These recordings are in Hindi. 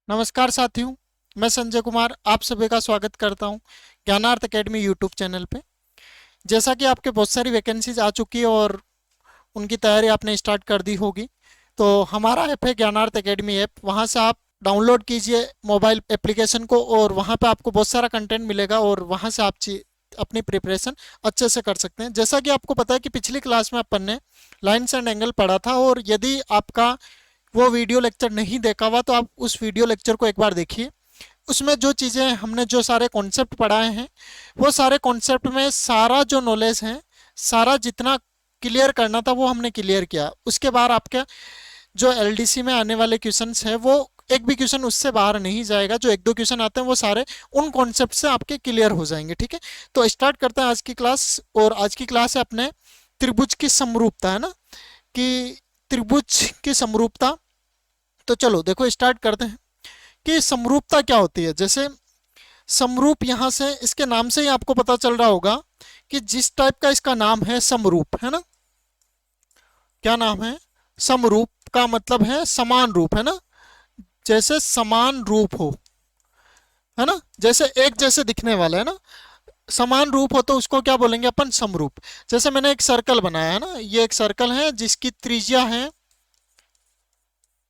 नमस्कार साथियों। मैं संजय कुमार आप सभी का स्वागत करता हूं ज्ञानार्थ एकेडमी यूट्यूब चैनल पे। जैसा कि आपके बहुत सारी वैकेंसीज आ चुकी है और उनकी तैयारी आपने स्टार्ट कर दी होगी, तो हमारा ऐप है ज्ञानार्थ एकेडमी ऐप। वहां से आप डाउनलोड कीजिए मोबाइल एप्लीकेशन को और वहां पे आपको बहुत सारा कंटेंट मिलेगा और वहां से आप अपनी प्रिपरेशन अच्छे से कर सकते हैं। जैसा कि आपको पता है कि पिछली क्लास में अपन ने लाइन्स एंड एंगल पढ़ा था, और यदि आपका वो वीडियो लेक्चर नहीं देखा हुआ तो आप उस वीडियो लेक्चर को एक बार देखिए। उसमें जो चीज़ें हमने जो सारे कॉन्सेप्ट पढ़ाए हैं, वो सारे कॉन्सेप्ट में सारा जो नॉलेज है, सारा जितना क्लियर करना था वो हमने क्लियर किया। उसके बाद आपके जो एलडीसी में आने वाले क्वेश्चंस है, वो एक भी क्वेश्चन उससे बाहर नहीं जाएगा। जो एक दो क्वेश्चन आते हैं वो सारे उन कॉन्सेप्ट से आपके क्लियर हो जाएंगे। ठीक है, तो स्टार्ट करते हैं आज की क्लास। और आज की क्लास है अपने त्रिभुज की समरूपता, है ना, कि त्रिभुज की समरूपता। तो चलो देखो स्टार्ट करते हैं कि समरूपता क्या होती है। जैसे समरूप, यहाँ से इसके नाम से ही आपको पता चल रहा होगा कि जिस टाइप का इसका नाम है समरूप, है ना। क्या नाम है? समरूप का मतलब है समान रूप, है ना। जैसे समान रूप हो, है ना, जैसे एक जैसे दिखने वाला, है ना। समान रूप हो तो उसको क्या बोलेंगे अपन? समरूप। जैसे मैंने एक सर्कल बनाया है ना, ये एक सर्कल है जिसकी त्रिज्या है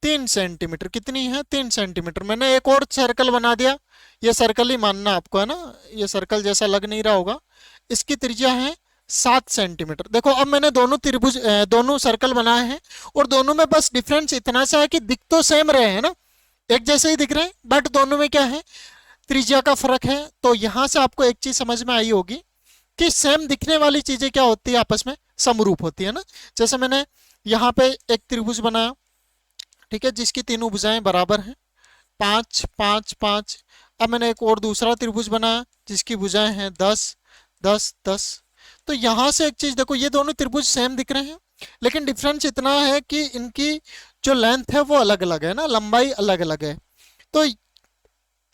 3 सेंटीमीटर। कितनी है? 3 सेंटीमीटर। मैंने एक और सर्कल बना दिया, ये सर्कल ही मानना आपको, है ना, ये सर्कल जैसा लग नहीं रहा होगा। इसकी त्रिज्या है 7 सेंटीमीटर। देखो अब मैंने दोनों त्रिभुज दोनों सर्कल बनाए हैं, और दोनों में बस डिफरेंस इतना सा है कि दिख तो सेम रहे हैं ना, एक जैसे ही दिख रहे हैं, बट दोनों में क्या है? त्रिज्या का फर्क है। तो यहां से आपको एक चीज समझ में आई होगी कि सेम दिखने वाली चीजें क्या होती है? आपस में समरूप होती है ना। जैसे मैंने यहाँ पे एक त्रिभुज बनाया, ठीक है, जिसकी तीनों भुजाएं बराबर हैं, 5 5 5। अब मैंने एक और दूसरा त्रिभुज बनाया जिसकी भुजाएं हैं 10 10 10। तो यहां से एक चीज देखो, ये दोनों त्रिभुज सेम दिख रहे हैं, लेकिन डिफरेंस इतना है कि इनकी जो लेंथ है वो अलग अलग है ना, लंबाई अलग अलग है। तो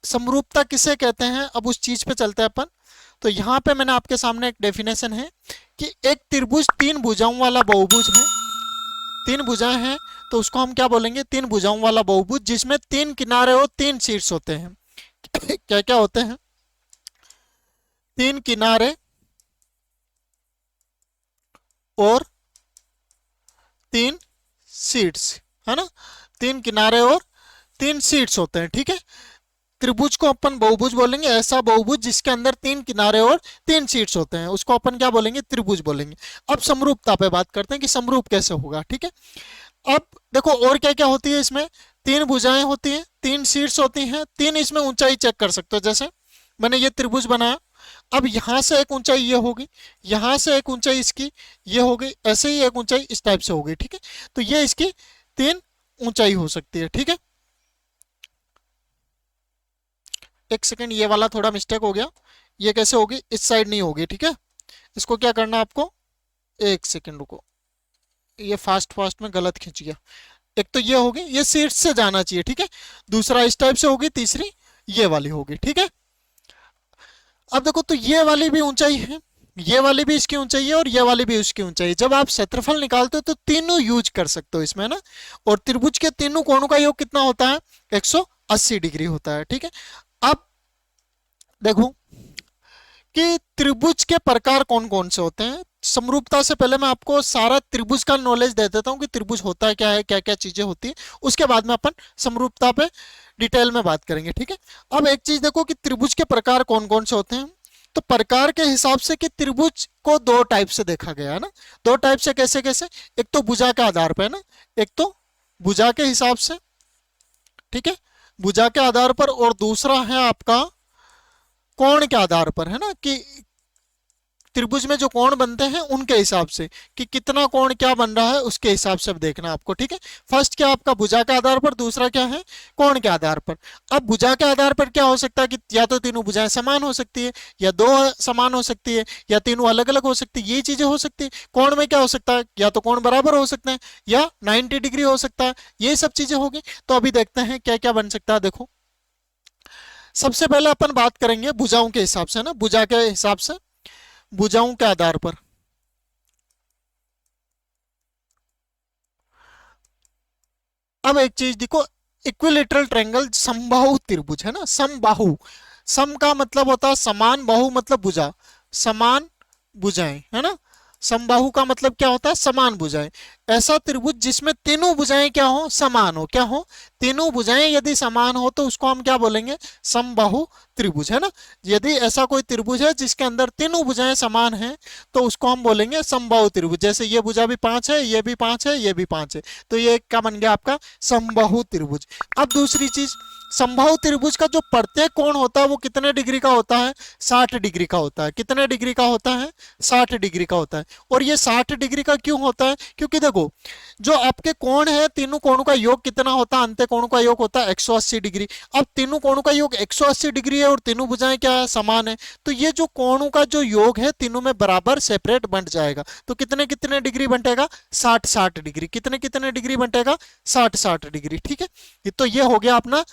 समरूपता किसे कहते हैं, अब उस चीज पे चलते हैं अपन। तो यहाँ पे मैंने आपके सामने एक डेफिनेशन है कि एक त्रिभुज तीन भुजाओं वाला बहुभुज है। तीन भुजाएं हैं तो उसको हम क्या बोलेंगे? तीन भुजाओं वाला बहुभुज, जिसमें तीन किनारे और तीन शीर्ष होते हैं। क्या क्या होते हैं? तीन किनारे और तीन शीर्ष, है ना। तीन किनारे और तीन शीर्ष होते हैं, ठीक है। त्रिभुज को अपन बहुभुज बोलेंगे, ऐसा बहुभुज जिसके अंदर तीन किनारे और तीन शीर्ष होते हैं उसको अपन क्या बोलेंगे? त्रिभुज बोलेंगे। अब समरूपता पे बात करते हैं कि समरूप कैसे होगा, ठीक है। अब देखो और क्या क्या होती है इसमें। तीन भुजाएं होती हैं, तीन शीर्ष होती हैं, तीन इसमें ऊंचाई चेक कर सकते हो। जैसे मैंने ये त्रिभुज बनाया, अब यहां से एक ऊंचाई ये होगी, यहां से एक ऊंचाई इसकी ये होगी, ऐसे ही एक ऊंचाई इस टाइप से होगी, ठीक है। तो ये इसकी तीन ऊंचाई हो सकती है, ठीक है। एक सेकंड, ये वाला थोड़ा मिस्टेक हो गया। ये कैसे होगी? इस साइड नहीं होगी, ठीक है। इसको क्या करना है आपको? एक सेकंड रुको, ये फास्ट फास्ट में गलत खींच गया। एक तो ये होगी, ये शीर्ष से जाना चाहिए, ठीक है। दूसरा इस टाइप से होगी, तीसरी ये वाली होगी, ठीक है। अब देखो तो ये वाली भी ऊंचाई है, ये वाली भी इसकी ऊंचाई है, और ये वाली भी उसकी ऊंचाई है। जब आप क्षेत्रफल निकालते हो तो तीनों यूज कर सकते हो इसमें ना। और त्रिभुज के तीनों कोणों का योग कितना होता है? 180 डिग्री होता है, ठीक है। अब देखो कि त्रिभुज के प्रकार कौन कौन से होते हैं। समरूपता से पहले मैं आपको सारा त्रिभुज का नॉलेज दे देता हूँ कि त्रिभुज होता क्या है, क्या क्या चीजें होती है। उसके बाद में अपन समरूपता पे डिटेल में बात करेंगे, ठीक है। अब एक चीज देखो कि त्रिभुज के प्रकार कौन कौन से होते हैं। तो प्रकार के हिसाब से कि त्रिभुज को दो टाइप से देखा गया है ना। दो टाइप से कैसे कैसे? एक तो भुजा के आधार पर है ना, एक तो भुजा के हिसाब से, ठीक है, भुजा के आधार पर। और दूसरा है आपका कोण के आधार पर, है ना, कि त्रिभुज में जो कोण बनते हैं उनके हिसाब से, कि कितना कोण क्या बन रहा है उसके हिसाब से अब देखना आपको, ठीक है। फर्स्ट क्या आपका भुजा के आधार पर, दूसरा क्या है कोण के आधार पर। अब भुजा के आधार पर क्या हो सकता है कि या तो तीनों भुजाएं समान हो सकती है, या दो समान हो सकती है, या तीनों अलग अलग हो सकती है, ये चीजें हो सकती है। कोण में क्या हो सकता है? या तो कोण बराबर हो सकते हैं, या 90 डिग्री हो सकता है, ये सब चीजें होगी। तो अभी देखते हैं क्या क्या बन सकता है। देखो सबसे पहले अपन बात करेंगे भुजाओं के हिसाब से ना, भुजा के हिसाब से, भुजाओं के आधार पर। अब एक चीज देखो, इक्विलेटरल ट्रायंगल समबाहु त्रिभुज है ना, समबाहु, सम का मतलब होता है समान, बाहु मतलब भुजा, समान भुजाएं है ना, समबाहु का मतलब क्या होता है समान भुजाएं। ऐसा त्रिभुज जिसमें तीनों भुजाएं क्या हो, समान हो, क्या हो, तीनों भुजाएं यदि समान हो तो उसको हम क्या बोलेंगे, समबाहु त्रिभुज है ना। यदि ऐसा कोई त्रिभुज है जिसके अंदर तीनों भुजाएं समान हैं तो उसको हम बोलेंगे समबाहु त्रिभुज। जैसे ये भुजा भी 5 है, ये भी 5 है, ये भी 5 है, तो ये क्या बन गया आपका समबाहु त्रिभुज। अब दूसरी चीज, समबाहु त्रिभुज का जो प्रत्येक कोण होता है वो कितने डिग्री का होता है, 60 डिग्री का होता है। कितने डिग्री का होता है, 60 डिग्री का होता है। और ये 60 डिग्री का क्यों होता है, क्योंकि देखो जो आपके कोण है तीनों कोणों का योग कितना होता है, अंत्य कोणों का योग होता है 180 डिग्री। अब तीनों कोणों का योग 180 डिग्री है और तीनों भुजाएं क्या है, समान है, तो ये जो कोणों का जो योग है तीनों में बराबर सेपरेट बंट जाएगा। तो कितने कितने डिग्री बंटेगा, 60 60 डिग्री। कितने कितने डिग्री बंटेगा, 60 60 डिग्री। ठीक है, तो ये हो गया अपना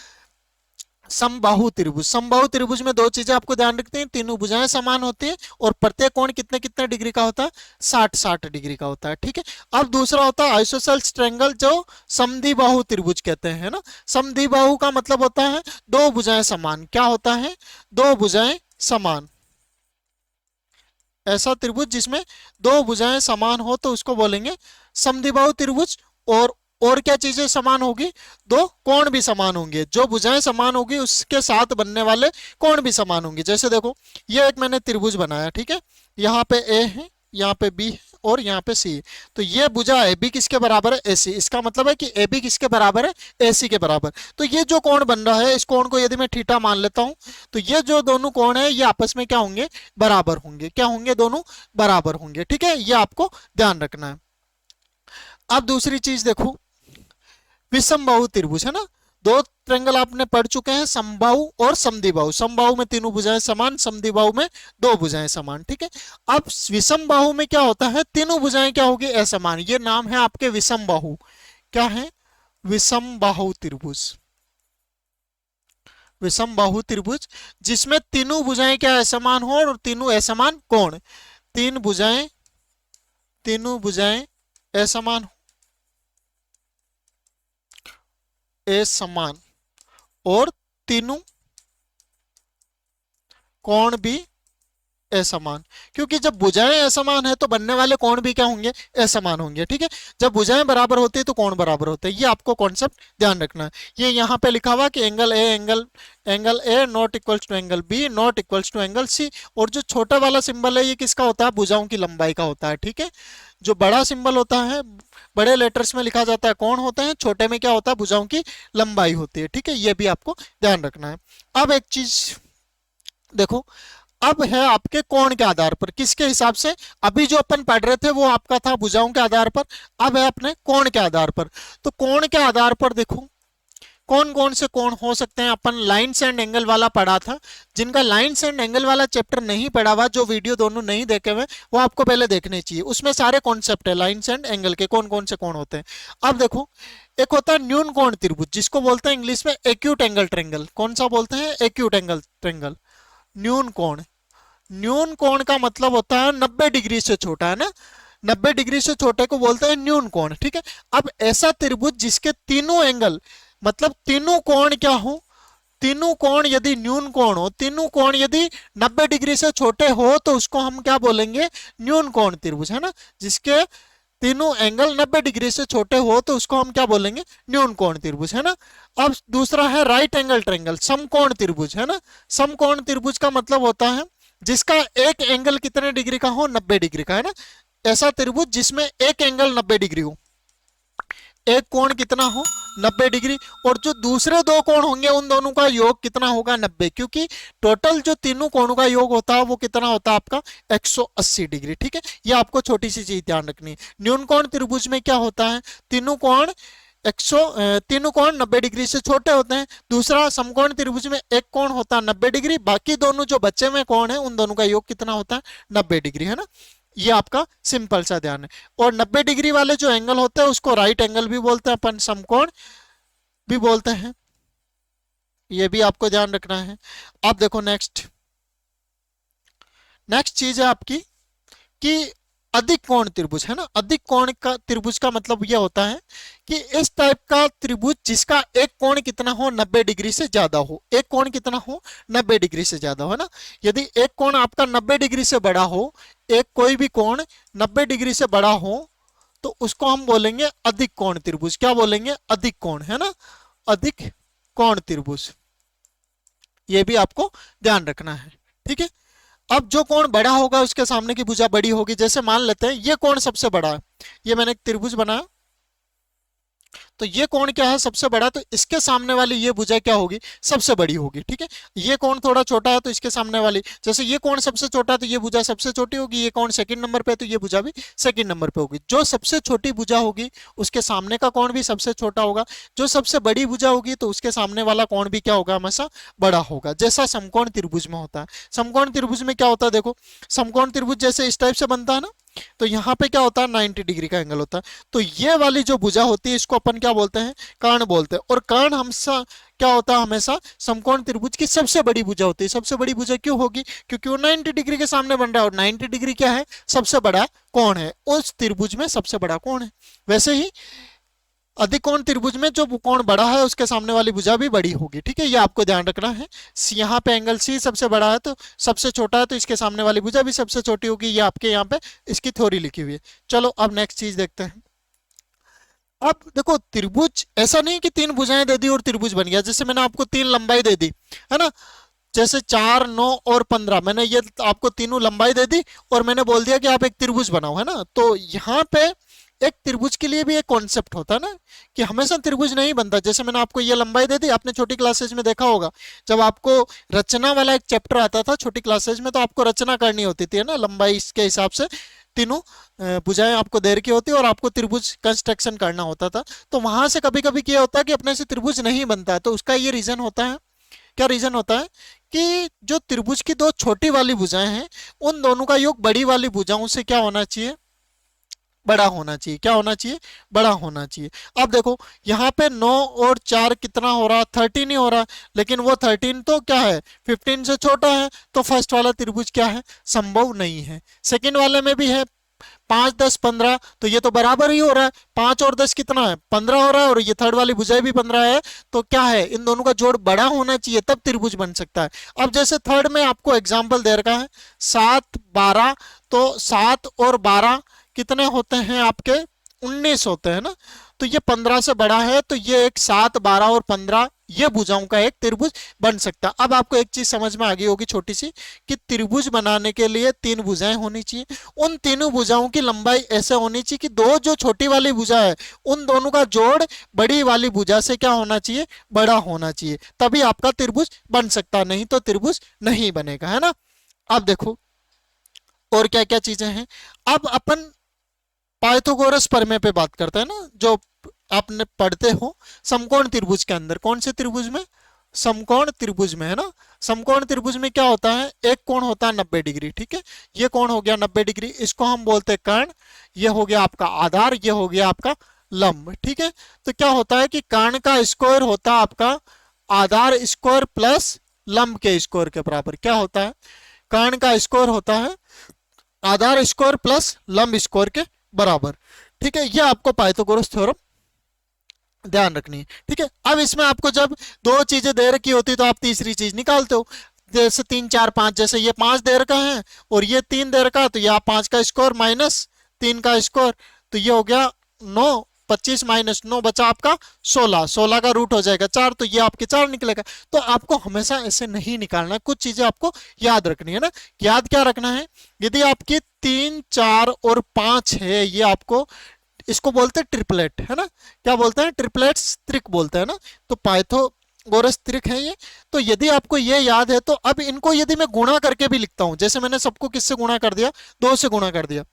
समबाहु त्रिभुज। समबाहु त्रिभुज में दो चीजें आपको ध्यान रखते हैं, तीनों भुजाएं समान होती हैं और प्रत्येक कोण कितने कितने डिग्री का होता है, 60 60 डिग्री का होता है। ठीक है, अब दूसरा होता है आइसोसेल्स ट्रायंगल जो समद्विबाहु त्रिभुज कहते हैं, है ना। समद्विबाहु का मतलब होता है दो भुजाएं समान, क्या होता है, दो भुजाएं समान। ऐसा त्रिभुज जिसमें दो भुजाएं समान हो तो उसको बोलेंगे समद्विबाहु त्रिभुज। और क्या चीजें समान होगी, दो कोण भी समान होंगे, जो भुजाएं समान होगी उसके साथ बनने वाले कोण भी समान होंगे। जैसे देखो ये एक मैंने त्रिभुज बनाया, ठीक है, यहाँ पे ए है, यहाँ पे बी है और यहाँ पे सी है। तो ये भुजा ए बी किसके बराबर है, ए सी। इसका मतलब है कि ए बी किसके बराबर है, ए सी के बराबर। तो ये जो कोण बन रहा है इस कोण को यदि मैं थीटा मान लेता हूं तो ये जो दोनों कोण है ये आपस में क्या होंगे, बराबर होंगे। क्या होंगे, दोनों बराबर होंगे। ठीक है, ये आपको ध्यान रखना है। अब दूसरी चीज देखो, विषमबाहु त्रिभुज है ना। दो ट्रायंगल आपने पढ़ चुके हैं, समबाहु और समद्विबाहु। समबाहु में तीनों भुजाएं समान, समद्विबाहु में दो भुजाएं समान। ठीक है, अब विषमबाहु में क्या होता है, तीनों भुजाएं क्या होगी, असमान। ये नाम है आपके विषमबाहु। क्या है, विषमबाहु त्रिभुज। विषमबाहु त्रिभुज जिसमें तीनों भुजाएं क्या असमान हो और तीनों असमान कोण, तीनों भुजाएं असमान, असमान और तीनों कोण भी असमान। क्योंकि जब भुजाएं असमान है तो बनने वाले कोण भी क्या होंगे, असमान होंगे। ठीक है, जब भुजाएं बराबर होती है तो कोण बराबर होते हैं। ये आपको कॉन्सेप्ट ध्यान रखना है। ये यहाँ पे लिखा हुआ कि angle A not equals to angle B not equals to angle C. और जो छोटा वाला सिंबल है ये किसका होता है, भुजाओं की लंबाई का होता है। ठीक है, जो बड़ा सिंबल होता है बड़े लेटर्स में लिखा जाता है कोण होते हैं, छोटे में क्या होता है, भुजाओं की लंबाई होती है। ठीक है, ये भी आपको ध्यान रखना है। अब एक चीज देखो, अब है आपके कोण के आधार पर, किसके हिसाब से, अभी जो अपन पढ़ रहे थे वो आपका था भुजाओं के आधार पर, अब है अपने कोण के आधार पर। तो कोण के आधार पर देखो कौन कौन से कोण हो सकते हैं। अपन लाइन्स एंड एंगल वाला पढ़ा था, जिनका लाइन्स एंड एंगल वाला चैप्टर नहीं पढ़ा हुआ, जो वीडियो दोनों नहीं देखे हुए, वो आपको पहले देखने चाहिए। उसमें सारे कॉन्सेप्ट है लाइन्स एंड एंगल के, कौन कौन से कोण होते हैं। अब देखो, एक होता है न्यून कोण त्रिभुज, जिसको बोलते हैं इंग्लिश में एक्यूट एंगल ट्रायंगल। कौन सा बोलते हैं, एक्यूट एंगल ट्रायंगल। न्यून कोण, न्यून कोण का मतलब होता है 90 डिग्री से छोटा, है ना, 90 डिग्री से छोटे को बोलते हैं न्यून कोण। ठीक है, अब ऐसा त्रिभुज जिसके तीनों एंगल मतलब तीनों कोण क्या हो, तीनों कोण यदि न्यून कोण हो, तीनों कोण यदि 90 डिग्री से छोटे हो तो उसको हम क्या बोलेंगे, न्यून कोण त्रिभुज, है ना। जिसके तीनों एंगल 90 डिग्री से छोटे हो तो उसको हम क्या बोलेंगे, न्यून कोण त्रिभुज, है ना। अब दूसरा है राइट एंगल ट्रायंगल, समकोण त्रिभुज, है ना। समकोण त्रिभुज का मतलब होता है जिसका एक एंगल कितने डिग्री का हो, 90 डिग्री का, है ना। ऐसा त्रिभुज जिसमें एक एंगल 90 डिग्री हो, एक कोण कितना हो, 90 डिग्री। और जो दूसरे दो कोण होंगे उन दोनों का योग कितना होगा, 90, क्योंकि टोटल जो तीनों कोणों का योग होता है वो कितना होता है आपका, 180 डिग्री। ठीक है, ये आपको छोटी सी चीज ध्यान रखनी है। न्यून कोण त्रिभुज में क्या होता है, तीनों कोण तीनों कोण 90 डिग्री से छोटे होते हैं। दूसरा समकोण त्रिभुज में एक कोण होता है 90 डिग्री, बाकी दोनों जो बचे हुए कोण है उन दोनों का योग कितना होता है, 90 डिग्री, है ना। ये आपका सिंपल सा ध्यान है। और 90 डिग्री वाले जो एंगल होते हैं उसको राइट एंगल भी बोलते हैं अपन, समकोण भी बोलते हैं। ये भी आपको ध्यान रखना है। अब देखो नेक्स्ट चीज है आपकी कि अधिक कोण त्रिभुज, है ना। अधिक कोण का त्रिभुज का मतलब यह होता है कि इस टाइप का त्रिभुज जिसका एक कोण कितना हो, 90 डिग्री से ज्यादा हो, एक कोण कितना हो, 90 डिग्री से ज्यादा हो, है ना। यदि एक कोण आपका 90 डिग्री से बड़ा हो, एक कोई भी कोण 90 डिग्री से बड़ा हो, तो उसको हम बोलेंगे अधिक कोण त्रिभुज। क्या बोलेंगे? अधिक कोण, है ना, अधिक कोण त्रिभुज। ये भी आपको ध्यान रखना है, ठीक है। अब जो कोण बड़ा होगा उसके सामने की भुजा बड़ी होगी। जैसे मान लेते हैं ये कोण सबसे बड़ा है, ये मैंने एक त्रिभुज बनाया, तो ये कोण क्या है? सबसे बड़ा, तो इसके सामने वाली ये भुजा क्या होगी? सबसे बड़ी होगी, ठीक है। ये कोण थोड़ा छोटा है तो इसके सामने वाली, जैसे ये कोण सबसे छोटा है तो ये भुजा सबसे छोटी होगी, ये कोण सेकंड नंबर पे है तो ये भुजा भी सेकंड नंबर पे होगी। जो सबसे छोटी भुजा होगी उसके सामने का कोण भी सबसे छोटा होगा, जो सबसे बड़ी भुजा होगी तो उसके सामने वाला कोण भी क्या होगा? हमेशा बड़ा होगा, जैसा समकोण त्रिभुज में होता है। समकोण त्रिभुज में क्या होता है? देखो, समकोण त्रिभुज जैसे इस टाइप से बनता है ना, तो यहाँ पे क्या होता है? 90 डिग्री का एंगल होता है। तो ये वाली जो भुजा होती है इसको अपन क्या बोलते हैं? कर्ण बोलते हैं। और कर्ण हमेशा क्या होता है? हमेशा समकोण त्रिभुज की सबसे बड़ी भुजा होती है। सबसे बड़ी भुजा क्यों होगी? क्योंकि वो 90 डिग्री के सामने बन रहा है, और 90 डिग्री क्या है? सबसे बड़ा कोण है, उस त्रिभुज में सबसे बड़ा कोण है। वैसे ही अधिक कोण त्रिभुज में जो कोण बड़ा है उसके सामने वाली भुजा भी बड़ी होगी, ठीक है। ये आपको ध्यान रखना है। यहाँ पे एंगल सी सबसे बड़ा है तो सबसे छोटा है, तो इसके सामने वाली भुजा भी सबसे छोटी होगी। ये आपके यहाँ पे इसकी थ्योरी लिखी हुई है। चलो अब नेक्स्ट चीज देखते हैं। अब देखो, त्रिभुज ऐसा नहीं कि तीन भुजाएं दे दी और त्रिभुज बन गया। जैसे मैंने आपको तीन लंबाई दे दी, है ना, जैसे 4, 9 और 15, मैंने ये आपको तीनों लंबाई दे दी और मैंने बोल दिया कि आप एक त्रिभुज बनाओ, है ना। तो यहाँ पे एक त्रिभुज के लिए भी एक कॉन्सेप्ट होता है ना, कि हमेशा त्रिभुज नहीं बनता। जैसे मैंने आपको ये लंबाई दे दी, आपने छोटी क्लासेज में देखा होगा, जब आपको रचना वाला एक चैप्टर आता था छोटी क्लासेज में, तो आपको रचना करनी होती थी, है ना, लंबाई इसके हिसाब से तीनों भुजाएं आपको दे रखी होती है और आपको त्रिभुज कंस्ट्रक्शन करना होता था। तो वहां से कभी कभी क्या होता है कि अपने से त्रिभुज नहीं बनता, तो उसका ये रीजन होता है। क्या रीजन होता है? कि जो त्रिभुज की दो छोटी वाली भुजाएं हैं उन दोनों का योग बड़ी वाली भुजाओं से क्या होना चाहिए? बड़ा होना चाहिए। क्या होना चाहिए? बड़ा होना चाहिए। अब देखो, यहाँ पे 9 और 4 कितना हो रहा? 13 ही हो रहा, लेकिन वो 13 तो क्या है? 15 से छोटा है। तो फर्स्ट वाला त्रिभुज क्या है? संभव नहीं है। सेकंड वाले में भी है 5, 10, 15, तो ये तो बराबर ही हो रहा है। 5 और 10 कितना है? 15 हो रहा है, और ये थर्ड वाली भुजाएं भी 15 है। तो क्या है? इन दोनों का जोड़ बड़ा होना चाहिए, तब त्रिभुज बन सकता है। अब जैसे थर्ड में आपको एग्जाम्पल दे रखा है 7, 12, तो 7 और 12 कितने होते हैं आपके? 19 होते हैं ना। तो ये 15 से बड़ा है, तो ये एक 7, 12 और 15 ये भुजाओं का एक त्रिभुज बन सकता है। अब आपको एक चीज समझ में आ गई होगी छोटी सी, कि त्रिभुज बनाने के लिए 3 भुजाएं होनी चाहिए। उन तीनों भुजाओं की लंबाई ऐसे होनी चाहिए कि दो जो छोटी वाली भुजा है उन दोनों का जोड़ बड़ी वाली भुजा से क्या होना चाहिए? बड़ा होना चाहिए, तभी आपका त्रिभुज बन सकता है, नहीं तो त्रिभुज नहीं बनेगा, है ना। अब देखो और क्या क्या चीजें हैं। अब अपन पाइथागोरस प्रमेय पे बात करते हैं ना, जो आपने पढ़ते हो समकोण त्रिभुज के अंदर। कौन से त्रिभुज में? समकोण त्रिभुज में, है ना। समकोण त्रिभुज में क्या होता है? एक कोण होता है 90 डिग्री, ठीक है। ये कोण हो गया 90 डिग्री, इसको हम बोलते हैं कर्ण। ये हो गया आपका आधार, ये हो गया आपका लंब, ठीक है। तो क्या होता है कि कर्ण का स्क्वायर होता है आपका आधार स्क्वायर प्लस लंब के स्क्वायर के बराबर। क्या होता है? कर्ण का स्क्वायर होता है आधार स्क्वायर प्लस लंब स्क्वायर के बराबर, ठीक है। ये आपको पाइथागोरस थ्योरम ध्यान रखनी है, ठीक है। अब इसमें आपको जब दो चीजें दे रखी होती तो आप तीसरी चीज निकालते हो। जैसे 3, 4, 5, जैसे ये 5 दे रखा है और ये 3 दे रखा है, तो ये 5 का स्क्वायर माइनस 3 का स्क्वायर, तो ये हो गया 9, 25 माइनस 9 बचा आपका 16, 16 का रूट हो जाएगा 4, तो ये आपके 4 निकलेगा। तो आपको हमेशा ऐसे नहीं निकालना, कुछ चीजें आपको याद रखनी है ना। याद क्या रखना है? यदि आपकी 3, 4 और 5 है, ये आपको इसको बोलते हैं ट्रिपलेट, है ना। क्या बोलते हैं? ट्रिपलेट्स, त्रिक बोलते हैं ना। तो पाइथागोरस त्रिक है ये। तो यदि आपको ये याद है, तो अब इनको यदि मैं गुणा करके भी लिखता हूं, जैसे मैंने सबको किससे गुणा कर दिया? 2 से गुणा कर दिया,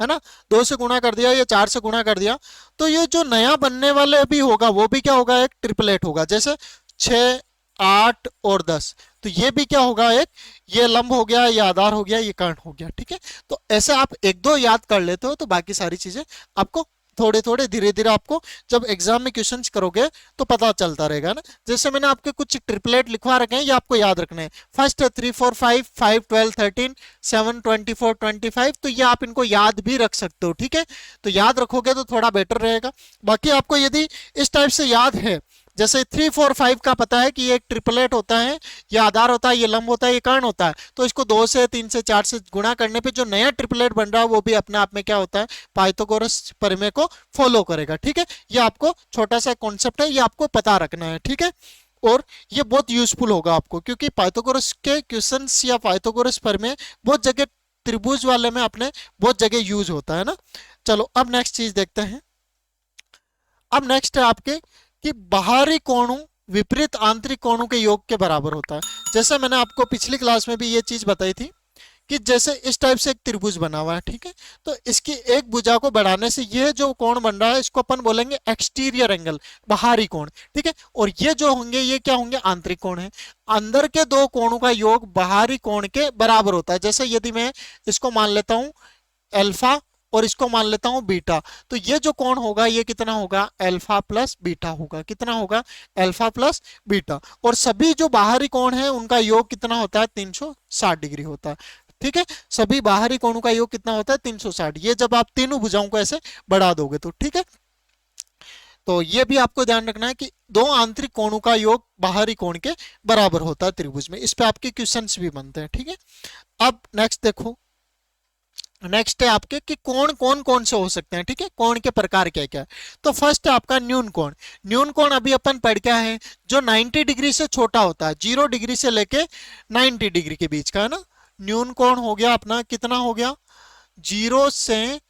है ना। 2 से गुणा कर दिया या 4 से गुणा कर दिया, तो ये जो नया बनने वाले भी होगा वो भी क्या होगा? एक ट्रिपलेट होगा। जैसे 6, 8 और 10, तो ये भी क्या होगा? एक, ये लंब हो गया, ये आधार हो गया, ये कर्ण हो गया, ठीक है। तो ऐसे आप एक दो याद कर लेते हो तो बाकी सारी चीजें आपको थोड़े थोड़े धीरे धीरे आपको जब एग्जाम में क्वेश्चंस करोगे तो पता चलता रहेगा ना। जैसे मैंने आपके कुछ ट्रिपलेट लिखवा रखे हैं, ये आपको याद रखने हैं। फर्स्ट 3 4 5 5 12 13 7 24 25, तो ये आप इनको याद भी रख सकते हो, ठीक है। तो याद रखोगे तो थोड़ा बेटर रहेगा। बाकी आपको यदि इस टाइप से याद है, जैसे 3 4 5 का पता है कि ये एक ट्रिपलेट होता है, ये आधार होता है, ये लंब होता है, ये कर्ण होता है, तो इसको 2 से 3 से 4 से गुणा करने पे जो नया ट्रिपलेट बन रहा है वो भी अपने आप में क्या होता है, पाइथागोरस प्रमेय को फॉलो करेगा, ठीक है। ये आपको छोटा सा कॉन्सेप्ट है, ये आपको पता रखना है, ठीक है। और ये बहुत यूजफुल होगा आपको, क्योंकि पाइथागोरस के क्वेश्चंस या पाइथागोरस प्रमेय बहुत जगह त्रिभुज वाले में अपने बहुत जगह यूज होता है ना। चलो अब नेक्स्ट चीज देखते हैं। अब नेक्स्ट है आपके कि बाहरी कोणों विपरीत आंतरिक कोणों के योग के बराबर होता है। जैसे मैंने आपको पिछली क्लास में भी ये चीज बताई थी कि जैसे इस टाइप से एक त्रिभुज बना हुआ है, ठीक है, तो इसकी एक भुजा को बढ़ाने से ये जो कोण बन रहा है इसको अपन बोलेंगे एक्सटीरियर एंगल, बाहरी कोण, ठीक है। और ये जो होंगे ये क्या होंगे, आंतरिक कोण है। अंदर के दो कोणों का योग बाहरी कोण के बराबर होता है। जैसे यदि मैं इसको मान लेता हूं अल्फा और इसको मान लेता हूं बीटा, तो ये जो कोण होगा ये कितना होगा, अल्फा प्लस बीटा होगा। कितना होगा, अल्फा प्लस बीटा। और सभी जो बाहरी कोण है उनका योग कितना होता है, 360 डिग्री होता है, ठीक है। सभी बाहरी कोणों का योग कितना होता है, 360। ये जब आप तीनों भुजाओं को ऐसे बढ़ा दोगे तो, ठीक है। तो ये भी आपको ध्यान रखना है कि दो आंतरिक कोणों का योग बाहरी कोण के बराबर होता है त्रिभुज में। इस पे आपके क्वेश्चंस भी बनते हैं, ठीक है। अब नेक्स्ट देखो, नेक्स्ट है आपके कि कोण कौन कौन से हो सकते हैं, ठीक है, कोण के प्रकार क्या क्या है। तो फर्स्ट है आपका न्यून कोण। न्यून कोण अभी अपन पढ़ क्या है, जो 90 डिग्री से छोटा होता है, 0 डिग्री से लेके 90 डिग्री के बीच का, है ना। न्यून कोण हो गया अपना, कितना हो गया, 0 से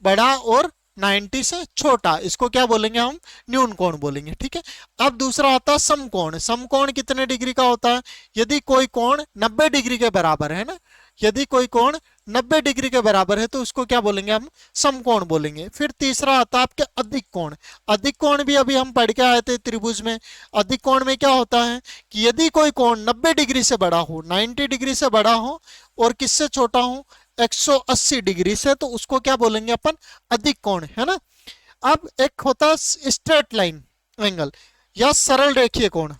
बड़ा और 90 से छोटा, इसको क्या बोलेंगे हम, न्यून कोण बोलेंगे, ठीक है। अब दूसरा आता है समकोण। समकोण कितने डिग्री का होता है, यदि कोई कोण 90 डिग्री के बराबर है ना, यदि कोई कोण 90 डिग्री के बराबर है तो उसको क्या बोलेंगे हम, समकोण बोलेंगे। फिर तीसरा आता है आपके अधिक कोण। अधिक कोण भी अभी हम पढ़ के आए थे त्रिभुज में। अधिक कोण में क्या होता है कि यदि कोई कोण 90 डिग्री से बड़ा हो, 90 डिग्री से बड़ा हो और किससे छोटा हो, 180 डिग्री से, तो उसको क्या बोलेंगे अपन, अधिक कोण, है ना। अब एक होता है स्ट्रेट लाइन एंगल या सरल रेखीय कोण।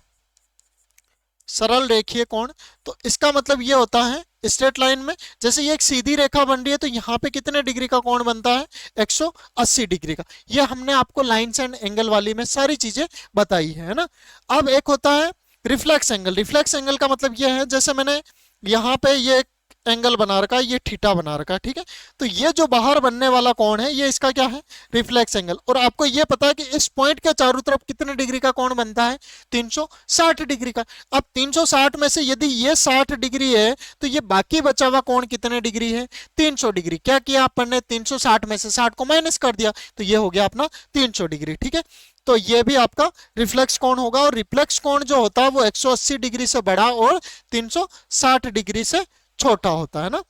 सरल रेखीय कोण, तो इसका मतलब ये होता है स्ट्रेट लाइन में, जैसे ये एक सीधी रेखा बन रही है तो यहाँ पे कितने डिग्री का कोण बनता है, 180 डिग्री का। ये हमने आपको लाइन्स एंड एंगल वाली में सारी चीजें बताई है ना। अब एक होता है रिफ्लेक्स एंगल। रिफ्लेक्स एंगल का मतलब ये है, जैसे मैंने यहाँ पे ये एंगल बना रखा है, ये थीटा बना रखा है, ठीक है। तो ये जो बाहर बनने वाला कोण है ये इसका क्या है, रिफ्लेक्स एंगल। और आपको ये पता है कि इस पॉइंट के चारों तरफ कितने डिग्री का कोण बनता है, 360 डिग्री का। अब 360 में से यदि ये 60 डिग्री है तो ये बाकी बचा हुआ कोण कितने डिग्री है, 300 डिग्री। क्या किया अपन ने, 360 में से 60 को माइनस कर दिया, तो ये हो गया अपना 300 डिग्री, ठीक है। तो ये भी आपका रिफ्लेक्स कोण होगा। और रिफ्लेक्स कोण जो होता है वो 180 डिग्री से बड़ा और 360 डिग्री से छोटा होता है ना।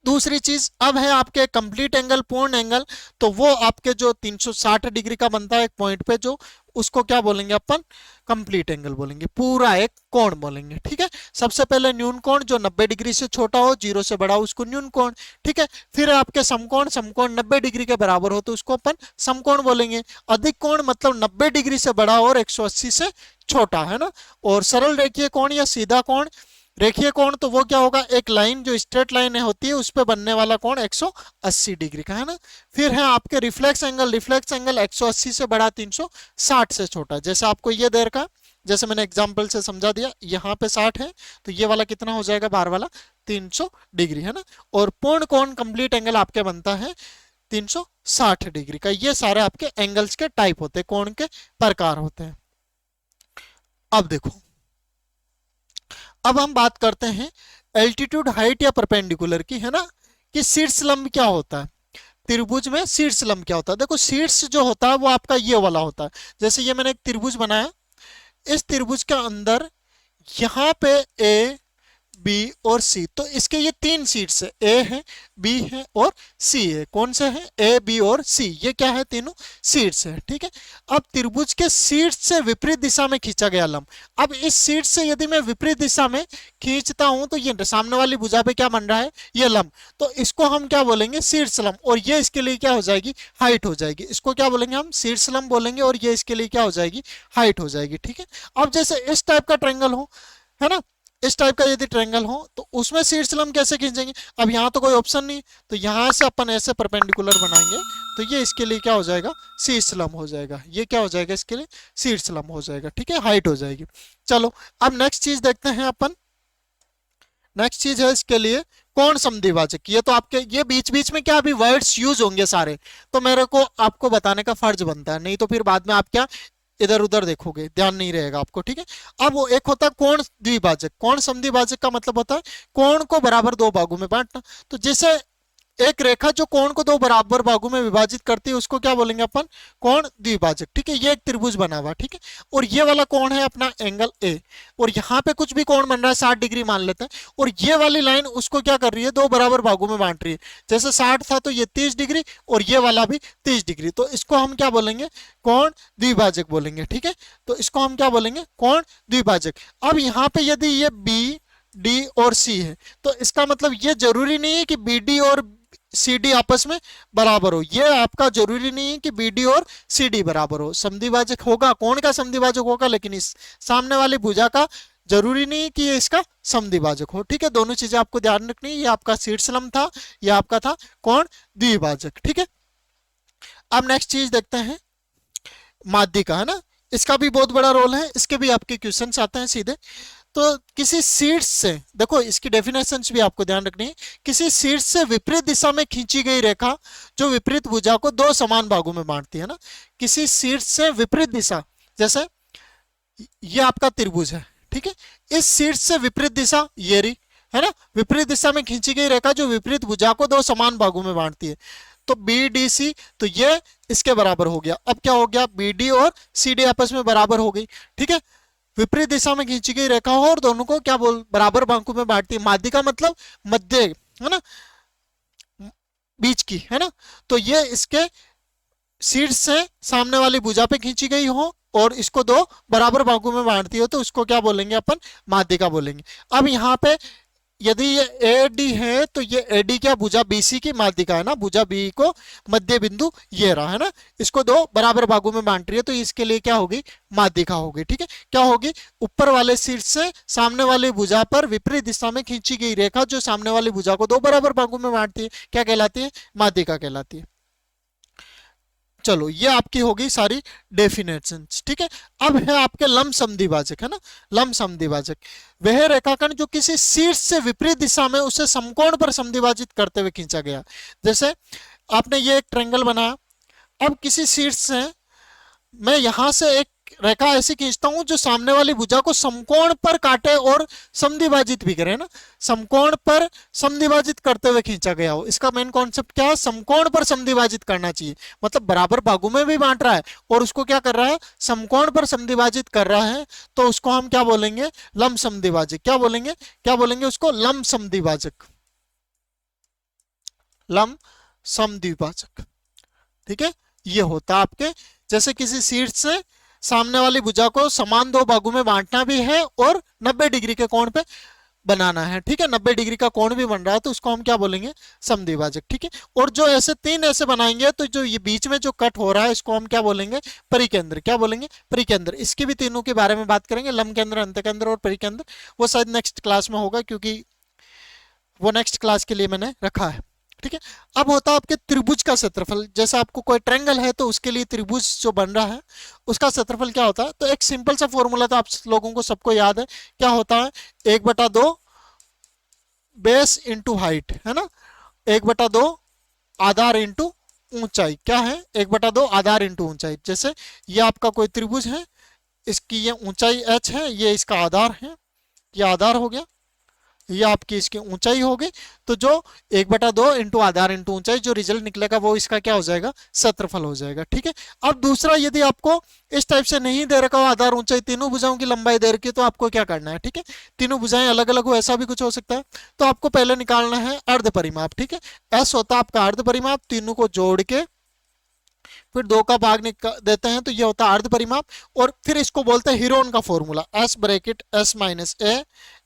दूसरी चीज अब है आपके कंप्लीट एंगल, पूर्ण एंगल। तो वो आपके जो 360 डिग्री का बनता है एक पॉइंट पे, जो उसको क्या बोलेंगे अपन, कंप्लीट एंगल बोलेंगे, पूरा एक कोण बोलेंगे, ठीक है। सबसे पहले न्यून कोण जो 90 डिग्री से छोटा हो, 0 से बड़ा हो, उसको न्यून कोण, ठीक है। फिर आपके समकोण, समकोण 90 डिग्री के बराबर हो तो उसको अपन समकोण बोलेंगे। अधिक कोण मतलब 90 डिग्री से बड़ा और 180 से छोटा, है ना। और सरल रेखीय कोण या सीधा कोण, रेखीय कोण तो वो क्या होगा, एक लाइन जो स्ट्रेट लाइन होती है उस पे बनने वाला कोण 180 डिग्री का, है ना। फिर है आपके रिफ्लेक्स एंगल। रिफ्लेक्स एंगल 180 से बड़ा, 360 से छोटा। जैसे आपको ये दे रखा, जैसे मैंने एग्जांपल से समझा दिया, यहाँ पे 60 है तो ये वाला कितना हो जाएगा, बाहर वाला 300 डिग्री, है ना। और पूर्ण कोण कंप्लीट एंगल आपके बनता है 360 डिग्री का। ये सारे आपके एंगल्स के टाइप होते हैं, कोण के प्रकार होते हैं। अब देखो, अब हम बात करते हैं एल्टीट्यूड, हाइट या परपेंडिकुलर की, है ना, कि शीर्ष लंब क्या होता है त्रिभुज में। शीर्ष लंब क्या होता है, देखो शीर्ष जो होता है वो आपका ये वाला होता है। जैसे ये मैंने एक त्रिभुज बनाया, इस त्रिभुज के अंदर यहाँ पे ए बी और सी। तो इसके ये तीन सीट्स है, ए है, बी है और सी है। कौन से हैं? ए, बी और सी। ये क्या है? तीनों सीट्स है। ठीक है। अब त्रिभुज के सीट से विपरीत दिशा में खींचा गया लंब। अब इस सीट से यदि मैं विपरीत दिशा में खींचता हूं तो ये सामने वाली भुजा पे क्या बन रहा है? ये लंब। तो इसको हम क्या बोलेंगे? शीर्ष लंब। और ये इसके लिए क्या हो जाएगी? हाइट हो जाएगी। इसको क्या बोलेंगे हम? शीर्ष लंब बोलेंगे। और ये इसके लिए क्या हो जाएगी? हाइट हो जाएगी। ठीक है। अब जैसे इस टाइप का ट्रायंगल हो, है ना, इस टाइप का यदि ट्रायंगल हो तो उसमें शीर्ष लंब कैसे खींचेंगे? अब यहाँ तो कोई ऑप्शन नहीं, तो यहाँ से अपन ऐसे परपेंडिकुलर बनाएंगे तो ये इसके लिए क्या हो जाएगा? शीर्ष लंब हो जाएगा। ये क्या हो जाएगा? इसके लिए शीर्ष लंब हो जाएगा। ठीक है, हाइट हो जाएगी। चलो अब नेक्स्ट चीज देखते हैं अपन। नेक्स्ट चीज है इसके लिए कोण समद्विभाजक। ये तो आपके ये बीच बीच में क्या अभी वर्ड्स यूज होंगे सारे, तो मेरे को आपको बताने का फर्ज बनता है, नहीं तो फिर बाद में आप क्या इधर उधर देखोगे, ध्यान नहीं रहेगा आपको। ठीक है। अब वो एक होता है कोण द्विभाजक। कोण समद्विभाजक का मतलब होता है कोण को बराबर दो भागों में बांटना। तो जैसे एक रेखा जो कोण को दो बराबर भागों में विभाजित करती है उसको क्या बोलेंगे अपन? कोण द्विभाजक। ठीक है। ये एक त्रिभुज बना हुआ। ठीक है। और ये वाला कोण है अपना एंगल ए, और यहाँ पे कुछ भी कोण बन रहा है 60 डिग्री मान लेते हैं, और ये वाली लाइन उसको क्या कर रही है? दो बराबर भागों में बांट रही है। जैसे 60 था तो ये 30 डिग्री और ये वाला भी 30 डिग्री। तो इसको हम क्या बोलेंगे? कोण द्विभाजक बोलेंगे। ठीक है। तो इसको हम क्या बोलेंगे? कोण द्विभाजक। अब यहाँ पे यदि ये बी, डी और सी है तो इसका मतलब ये जरूरी नहीं है कि बी डी और सी डी आपस में बराबर हो। ये आपका जरूरी नहीं है कि बी डी और सी डी बराबर हो। समद्विभाजक होगा, कोण का समद्विभाजक होगा, लेकिन इस सामने वाली भुजा का जरूरी नहीं है कि ये इसका समद्विभाजक हो। ठीक है। दोनों चीजें आपको ध्यान रखनी है। ये आपका शीर्ष लंब था, ये आपका था कोण द्विभाजक। ठीक है। अब नेक्स्ट चीज देखते हैं माध्यिका, है ना। इसका भी बहुत बड़ा रोल है, इसके भी आपके क्वेश्चन आते हैं सीधे। तो किसी शीर्ष से, देखो इसकी डेफिनेशंस भी आपको ध्यान रखनी है। किसी शीर्ष से विपरीत दिशा में खींची गई रेखा जो विपरीत भुजा को दो समान भागों में बांटती है ना। किसी शीर्ष से विपरीत दिशा, जैसे ये आपका त्रिभुज है। ठीक है। इस शीर्ष से विपरीत दिशा ये रही, है ना, विपरीत दिशा में खींची गई रेखा जो विपरीत भुजा को दो समान भागों में बांटती है। तो बी डी सी, तो ये इसके बराबर हो गया। अब क्या हो गया? बी डी और सी डी आपस में बराबर हो गई। ठीक है। विपरीत दिशा में खींची गई रेखा हो और दोनों को क्या बोल बराबर भागों में बांटती है। माध्यिका मतलब मध्य, है ना, बीच की, है ना। तो ये इसके शीर्ष से सामने वाली भुजा पे खींची गई हो और इसको दो बराबर भागों में बांटती हो तो उसको क्या बोलेंगे अपन? माध्यिका बोलेंगे। अब यहाँ पे यदि ये ए डी है तो ये ए डी क्या? भुजा बीसी की माध्यिका है ना। भुजा बी को मध्य बिंदु ये रहा, है ना, इसको दो बराबर भागों में बांट रही है तो इसके लिए क्या होगी? माध्यिका होगी। ठीक है। क्या होगी? ऊपर वाले शीर्ष से सामने वाली भुजा पर विपरीत दिशा में खींची गई रेखा जो सामने वाली भुजा को दो बराबर भागों में बांटती है, क्या कहलाती है? माध्यिका कहलाती है। चलो ये आपकी होगी सारी डेफिनेशंस। ठीक है। अब है आपके लंब समद्विभाजक, है ना। लंब समद्विभाजक वह रेखाखंड जो किसी शीर्ष से विपरीत दिशा में उसे समकोण पर समद्विभाजित करते हुए खींचा गया। जैसे आपने ये एक ट्रायंगल बनाया, अब किसी शीर्ष से मैं यहां से एक रेखा ऐसी खींचता हूं जो सामने वाली भुजा को समकोण पर काटे और समद्विभाजित भी करे ना। समकोण पर समद्विभाजित करते हुए खींचा गया हो। इसका मेन कॉन्सेप्ट क्या है? समकोण पर समद्विभाजित करना चाहिए, मतलब बराबर भागों में भी बांट रहा है और उसको क्या कर रहा है? समकोण पर समद्विभाजित कर रहा है। तो उसको हम क्या बोलेंगे? लंब समद्विभाजक। क्या बोलेंगे? क्या बोलेंगे उसको? लंब समद्विभाजक। लंब समद्विभाजक। ठीक है। ये होता आपके जैसे किसी शीर्ष से सामने वाली भुजा को समान दो भागों में बांटना भी है और 90 डिग्री के कोण पे बनाना है। ठीक है। 90 डिग्री का कोण भी बन रहा है तो उसको हम क्या बोलेंगे? समद्विभाजक। ठीक है। और जो ऐसे तीन ऐसे बनाएंगे तो जो ये बीच में जो कट हो रहा है इसको हम क्या बोलेंगे? परिकेंद्र। क्या बोलेंगे? परिकेंद्र। इसकी भी तीनों के बारे में बात करेंगे, लंब केंद्र, अंतकेंद्र और परिकेंद्र। वो शायद नेक्स्ट क्लास में होगा क्योंकि वो नेक्स्ट क्लास के लिए मैंने रखा है। ठीक है। अब होता है आपके त्रिभुज का क्षेत्रफल। जैसे आपको कोई ट्रायंगल है तो उसके लिए त्रिभुज जो बन रहा है उसका क्षेत्रफल क्या होता है? तो एक सिंपल सा फॉर्मूला तो आप लोगों को सबको याद है। क्या होता है? 1/2 बेस इंटू हाइट, है ना। 1/2 आधार इंटू ऊंचाई। क्या है? 1/2 आधार इंटू ऊंचाई। जैसे ये आपका कोई त्रिभुज है, इसकी ये ऊंचाई h है, ये इसका आधार है, ये आधार हो गया, ये आपकी इसकी ऊंचाई होगी। तो जो 1/2 इंटू आधार इंटू ऊंचाई, जो रिजल्ट निकलेगा वो इसका क्या हो जाएगा, क्षेत्रफल हो जाएगा। ठीक है। अब दूसरा, यदि आपको इस टाइप से नहीं दे रखा हो आधार ऊंचाई, तीनों भुजाओं की लंबाई दे रखी है, तो आपको क्या करना है, ठीक है, तीनों भुजाएं अलग अलग हो, ऐसा भी कुछ हो सकता है। तो आपको पहले निकालना है अर्ध परिमाप। ठीक है। एस होता है आपका अर्ध परिमाप, तीनों को जोड़ के फिर 2 का भाग देते हैं, तो ये होता है अर्ध परिमाप। और फिर इसको बोलते हैं हीरोन का formula, S bracket S minus A,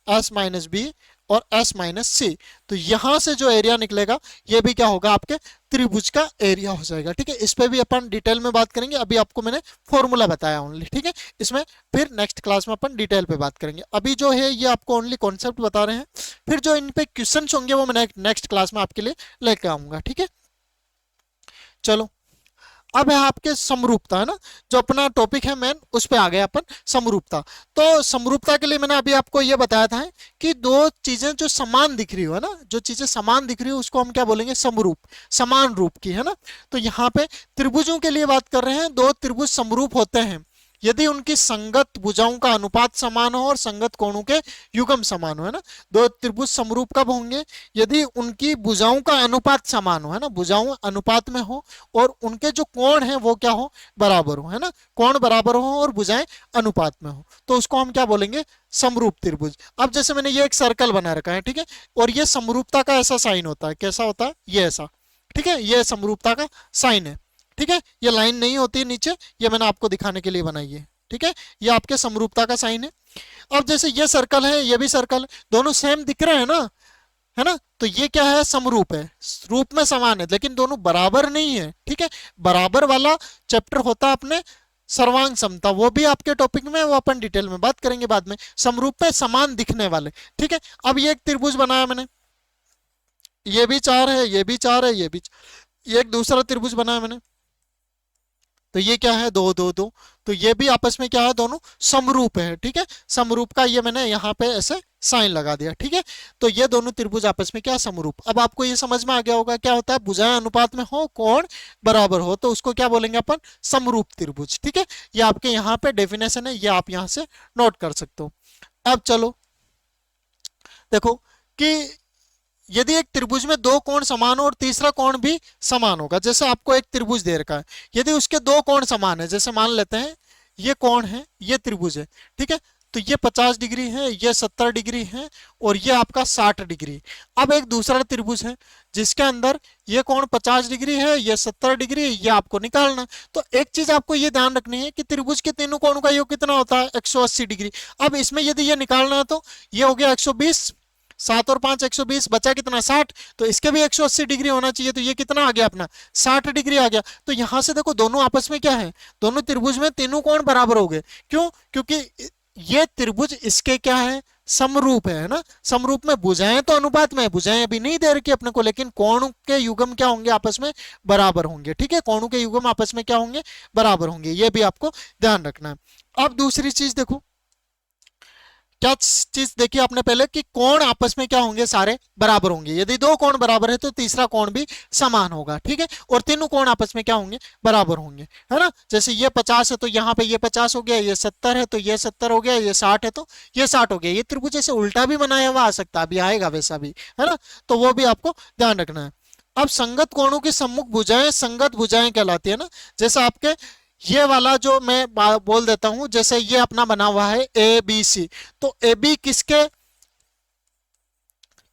S minus B और एस माइनस सी। तो यहां से जो एरिया निकलेगा ये भी क्या होगा, आपके त्रिभुज का एरिया हो जाएगा। ठीक है। इस पे भी अपन डिटेल में बात करेंगे, अभी आपको मैंने फॉर्मूला बताया ओनली। ठीक है। इसमें फिर नेक्स्ट क्लास में अपन डिटेल पे बात करेंगे। अभी जो है ये आपको ओनली कॉन्सेप्ट बता रहे हैं, फिर जो इन पे क्वेश्चन होंगे वो मैं नेक्स्ट क्लास में आपके लिए लेकर आऊंगा। ठीक है। चलो, अब है आपके समरूपता, है ना, जो अपना टॉपिक है मेन, उस पे आ गए अपन समरूपता। तो समरूपता के लिए मैंने अभी आपको ये बताया था कि दो चीजें जो समान दिख रही हो, है ना, जो चीजें समान दिख रही हो उसको हम क्या बोलेंगे, समरूप, समान रूप की, है ना। तो यहाँ पे त्रिभुजों के लिए बात कर रहे हैं, दो त्रिभुज समरूप होते हैं यदि उनकी संगत भुजाओं का अनुपात समान हो और संगत कोणों के युग्म समान हो, है ना। दो त्रिभुज समरूप कब होंगे, यदि उनकी भुजाओं का अनुपात समान हो, है ना, भुजाओं अनुपात में हो और उनके जो कोण है वो क्या हो, बराबर हो, है ना, कोण बराबर हो और भुजाएं अनुपात में हो, तो उसको हम क्या बोलेंगे, समरूप त्रिभुज। अब जैसे मैंने ये एक सर्कल बना रखा है, ठीक है, और ये समरूपता का ऐसा साइन होता है, कैसा होता है, ये ऐसा, ठीक है, ये समरूपता का साइन है। ठीक है। ये लाइन नहीं होती है नीचे, ये मैंने आपको दिखाने के लिए बनाई है। ठीक है। ये आपके समरूपता का साइन है। अब जैसे ये सर्कल है, ये भी सर्कल, दोनों सेम दिख रहे हैं ना, है ना, तो ये क्या है, समरूप है, रूप में समान है, लेकिन दोनों बराबर नहीं है। ठीक है। बराबर वाला चैप्टर होता है अपने सर्वांग समता, वो भी आपके टॉपिक में, वो अपन डिटेल में बात करेंगे बाद में। समरूप पे समान दिखने वाले। ठीक है। अब ये एक त्रिभुज बनाया मैंने, ये भी 4 है, ये भी 4 है, ये भी, ये एक दूसरा त्रिभुज बनाया मैंने, तो ये क्या है, 2 2 2, तो ये भी आपस में क्या है, दोनों समरूप है। ठीक है। समरूप का ये मैंने यहाँ पे ऐसे साइन लगा दिया। ठीक है। तो ये दोनों त्रिभुज आपस में क्या, समरूप। अब आपको ये समझ में आ गया होगा क्या होता है, भुजाएं अनुपात में हो, कोण बराबर हो, तो उसको क्या बोलेंगे अपन, समरूप त्रिभुज। ठीक है। ये आपके यहाँ पे डेफिनेशन है, ये आप यहाँ से नोट कर सकते हो। अब चलो देखो कि यदि एक त्रिभुज में दो कोण समान हो और तीसरा कोण भी समान होगा, जैसे आपको एक त्रिभुज दे रखा है, यदि उसके दो कोण समान है, जैसे मान लेते हैं ये कोण है, ये त्रिभुज है, ठीक है, तो ये 50 डिग्री है, ये 70 डिग्री है और ये आपका 60 डिग्री। अब एक दूसरा त्रिभुज है जिसके अंदर ये कोण 50 डिग्री है, ये 70 डिग्री, ये आपको निकालना। तो एक चीज आपको ये ध्यान रखनी है कि त्रिभुज के तीनों कोणों का योग कितना होता है, 180 डिग्री। अब इसमें यदि ये निकालना है तो ये हो गया 120, 7 और 5 120, बचा कितना, 60, तो इसके भी 180 डिग्री होना चाहिए, तो ये कितना आ गया अपना, 60 डिग्री आ गया। तो यहां से देखो दोनों आपस में क्या है, दोनों त्रिभुज में तीनों कोण बराबर हो गए। क्यों, क्योंकि ये त्रिभुज इसके क्या है, समरूप है ना। समरूप में भुजाएं तो अनुपात में है, भुजाएं अभी नहीं दे रखी अपने को, लेकिन कोण के युग्म क्या होंगे, आपस में बराबर होंगे। ठीक है। कोणों के युग्म आपस में क्या होंगे, बराबर होंगे, ये भी आपको ध्यान रखना है। अब दूसरी चीज देखो, क्या चीज देखी आपने पहले कि कोण आपस में क्या होंगे, सारे बराबर होंगे। यदि दो कोण बराबर है तो तीसरा कोण भी समान होगा। ठीक है। और तीनों कोण आपस में क्या होंगे, बराबर होंगे, है ना। जैसे ये 50 है तो यहाँ पे ये 50 हो गया, ये 70 है तो ये 70 हो गया, ये 60 है तो ये 60 हो गया। ये त्रिभुज ऐसे उल्टा भी बनाया हुआ आ सकता है, अभी आएगा वैसा भी, है ना, तो वो भी आपको ध्यान रखना है। अब संगत कोणों की सम्मुख भुजाएं संगत भुजाएं कहलाती है ना। जैसे आपके ये वाला जो मैं बोल देता हूं, जैसे ये अपना बना हुआ है ए बी सी, तो ए बी किसके,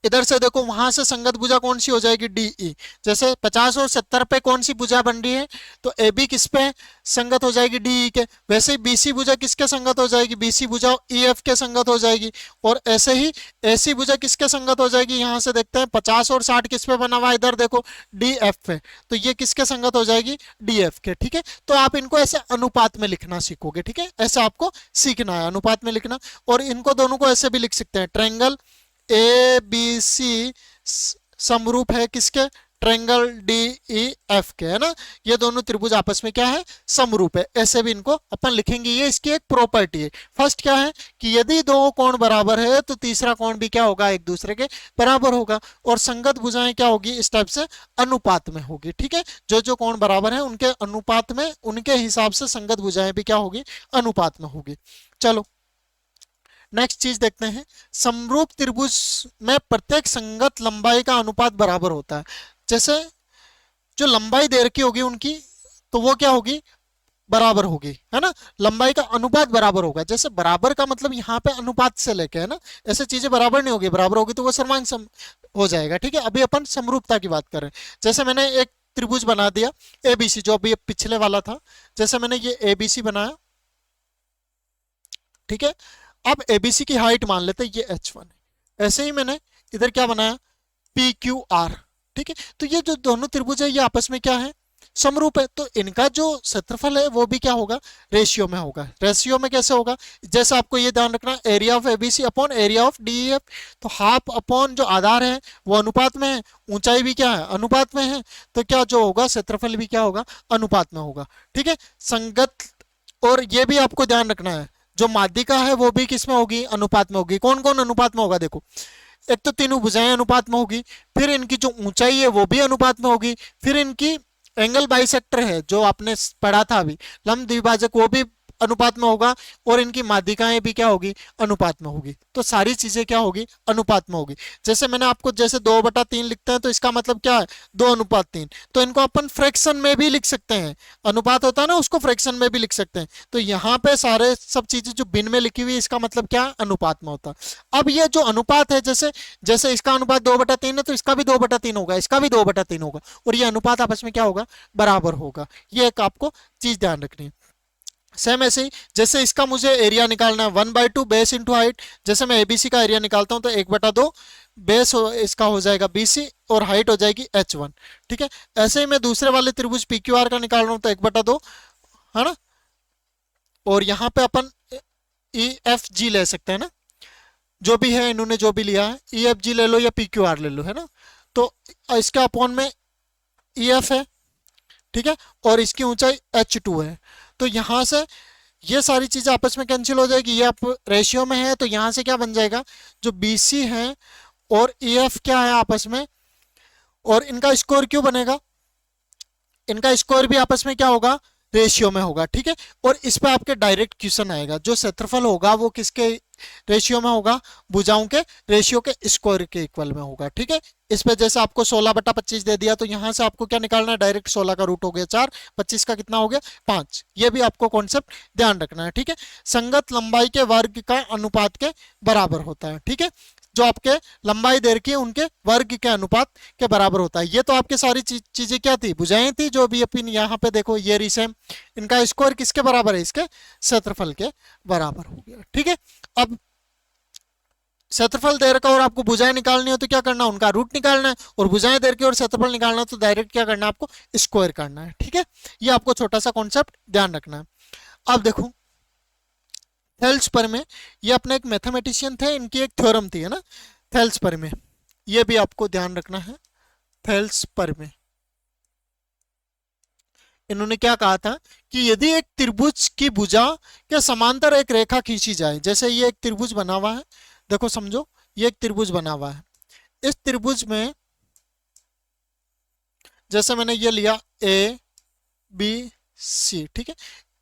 इधर से देखो वहां से संगत भुजा कौन सी हो जाएगी, डी ई। जैसे 50 और 70 पे कौन सी भुजा बन रही है, तो ए बी किस पे संगत हो जाएगी, डी ई के। वैसे ही बीसी भुजा किसके संगत हो जाएगी, बीसी भुजा ई एफ के संगत हो जाएगी। और ऐसे ही ऐसी भुजा किसके संगत हो जाएगी, यहां से देखते हैं 50 और 60 किस पे बना हुआ है, इधर देखो डी एफ पे, तो ये किसके संगत हो जाएगी, डी एफ के। ठीक है। तो आप इनको ऐसे अनुपात में लिखना सीखोगे। ठीक है। ऐसे आपको सीखना है अनुपात में लिखना। और इनको दोनों को ऐसे भी लिख सकते हैं, ट्रायंगल ए बी सी समरूप है किसके, ट्रायंगल डी ई एफ के, है ना। ये दोनों त्रिभुज आपस में क्या है, समरूप है। ऐसे भी इनको अपन लिखेंगे, ये इसकी एक प्रॉपर्टी है। फर्स्ट क्या है कि यदि दो कोण बराबर है तो तीसरा कोण भी क्या होगा, एक दूसरे के बराबर होगा। और संगत भुजाएं क्या होगी, इस टाइप से अनुपात में होगी। ठीक है। जो जो कोण बराबर है उनके अनुपात में, उनके हिसाब से संगत भुजाएं भी क्या होगी, अनुपात में होगी। चलो नेक्स्ट चीज देखते हैं, समरूप त्रिभुज में प्रत्येक संगत लंबाई का अनुपात बराबर होता है। जैसे जो लंबाई दे रखी होगी उनकी, तो वो क्या होगी, बराबर होगी, है ना। लंबाई का अनुपात बराबर होगा। जैसे बराबर का मतलब यहाँ पे अनुपात से लेके, है ना, ऐसे चीजें बराबर नहीं होगी, बराबर होगी तो वो सर्वांग सम हो जाएगा। ठीक है, अभी अपन समरूपता की बात कर रहे हैं। जैसे मैंने एक त्रिभुज बना दिया एबीसी, जो अभी पिछले वाला था, जैसे मैंने ये एबीसी बनाया, ठीक है। अब एबीसी की हाइट मान लेते हैं ये h1 है। ऐसे ही मैंने इधर क्या बनाया, पी क्यू आर, ठीक है। तो ये जो दोनों त्रिभुज है ये आपस में क्या है, समरूप है। तो इनका जो क्षेत्रफल है वो भी क्या होगा, रेशियो में होगा। रेशियो में कैसे होगा, जैसे आपको ये ध्यान रखना, area of ABC upon area of DEF, तो हाफ अपॉन जो आधार है वो अनुपात में है, ऊंचाई भी क्या है, अनुपात में है, तो क्या जो होगा क्षेत्रफल भी क्या होगा, अनुपात में होगा। ठीक है, संगत। और ये भी आपको ध्यान रखना है, जो माध्यिका है वो भी किस में होगी, अनुपात में होगी। कौन कौन अनुपात में होगा, देखो, एक तो तीनों भुजाएं अनुपात में होगी, फिर इनकी जो ऊंचाई है वो भी अनुपात में होगी, फिर इनकी एंगल बाइसेक्टर है जो आपने पढ़ा था अभी, लंब द्विभाजक, वो भी अनुपात में होगा, और इनकी माध्यिकाएं भी क्या होगी, अनुपात में होगी। तो सारी चीजें क्या होगी, अनुपात में होगी। जैसे मैंने आपको जैसे 2/3 लिखते हैं तो इसका मतलब क्या है, 2:3। तो इनको अपन फ्रैक्शन में भी लिख सकते हैं, अनुपात होता है ना, उसको फ्रैक्शन में भी लिख सकते हैं। तो यहाँ पे सारे सब चीजें जो बिन में लिखी हुई है इसका मतलब क्या, अनुपात में होता है। अब ये जो अनुपात है, जैसे जैसे इसका अनुपात 2/3 है तो इसका भी 2/3 होगा, इसका भी 2/3 होगा, और ये अनुपात आपस में क्या होगा, बराबर होगा। ये एक आपको चीज ध्यान रखनी है। सेम ऐसे ही, जैसे इसका मुझे एरिया निकालना है 1/2 बेस इंटू हाइट। जैसे मैं एबीसी का एरिया निकालता हूं तो 1/2 बेस इसका हो जाएगा बीसी, और हाइट हो जाएगी h1। ठीक है, ऐसे ही मैं दूसरे वाले त्रिभुज पीक्यूआर का निकाल रहा हूं तो 1/2, है ना। और यहाँ पे अपन ई एफ जी ले सकते हैं ना, जो भी है इन्होंने जो भी लिया है, ई एफ जी ले लो या पीक्यूआर ले लो, है ना। तो इसका अपॉन में ई एफ है, ठीक है, और इसकी ऊंचाई h2 है। तो यहां से ये सारी चीजें आपस में कैंसिल हो जाएगी, ये आप रेशियो में है तो यहां से क्या बन जाएगा, जो बीसी है और ईएफ क्या है आपस में, और इनका स्कोर क्यों बनेगा, इनका स्कोर भी आपस में क्या होगा, रेशियो में होगा। ठीक है, और इस पे आपके डायरेक्ट क्वेश्चन आएगा, जो क्षेत्रफल होगा वो किसके रेशियो में होगा, भुजाओं के रेशियो के स्क्वायर के इक्वल में होगा। ठीक है, इस पे जैसे आपको 16/25 दे दिया तो यहां से आपको क्या निकालना है, डायरेक्ट 16 का रूट हो गया 4, 25 का कितना हो गया 5। ये भी आपको कॉन्सेप्ट ध्यान रखना है। ठीक है, संगत लंबाई के वर्ग का अनुपात के बराबर होता है। ठीक है, जो आपके लंबाई दे रखी है उनके वर्ग के अनुपात के बराबर होता है। ये तो आपके सारी चीजें क्या थी, भुजाएं थी, जो भी अपन यहाँ पे देखो ये रिसेम, इनका स्क्वायर किसके बराबर है, इसके क्षेत्रफल के बराबर हो गया। ठीक है, अब क्षेत्रफल दे रखा और आपको भुजाएं निकालनी हो तो क्या करना, उनका रूट निकालना है, और भुजाएं दे रखी और क्षेत्रफल निकालना है तो डायरेक्ट क्या करना है, आपको स्क्वायर करना है। ठीक है, ये आपको छोटा सा कॉन्सेप्ट ध्यान रखना है। अब देखो थेल्स पर में, ये अपने एक मैथमेटिशियन थे, इनकी एक थ्योरम थी, है ना, थेल्स पर में, ये भी आपको ध्यान रखना है। थेल्स पर में इन्होंने क्या कहा था कि यदि एक त्रिभुज की भुजा के समांतर एक रेखा खींची जाए, जैसे ये एक त्रिभुज बना हुआ है, देखो समझो, ये एक त्रिभुज बना हुआ है, इस त्रिभुज में जैसे मैंने ये लिया ए बी सी, ठीक है,